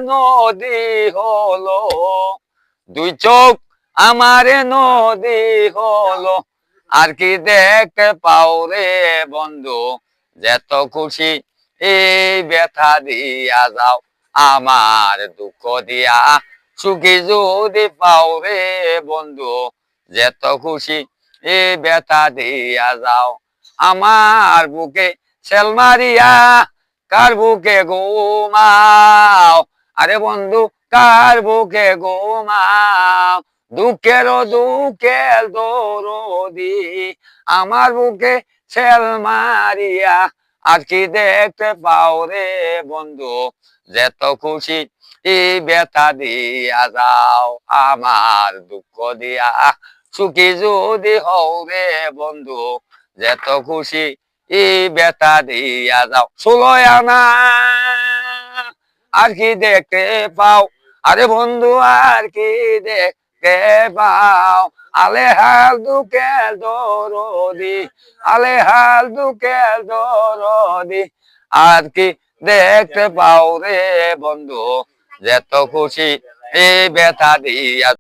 নদী হলো দুই চোখ আমার নদী হলো আর কি দেখতে পাও রে বন্ধু যত খুশি এই ব্যথা দিয়া যাও আমার দুঃখ দিয়া সুখী যদি পাও রে বন্ধু যত খুশি এই ব্যথা দিয়া যাও আমার বুকে সেল মারিয়া কার বুকে ঘুমাও আরে বন্ধু কার বুকে ঘুমাও দুঃখের দরদি আমার বুকে সেল মারিয়া আর কি দেখতে পাও রে বন্ধু যত খুশি এই ব্যথা দিয়া যাও আমার দুঃখ দিয়া সুখী যদি হও রে বন্ধু যত খুশি এই ব্যথা দিয়া যাও ষোলোয় আনা আর কি দেখতে পাও আরে বন্ধু আর কি দেখতে পাও আলে হাল দুঃখের দরদি আলে হাল দুঃখের দরদি আর কি দেখতে পাও রে বন্ধু যত খুশি এই ব্যথা দিয়া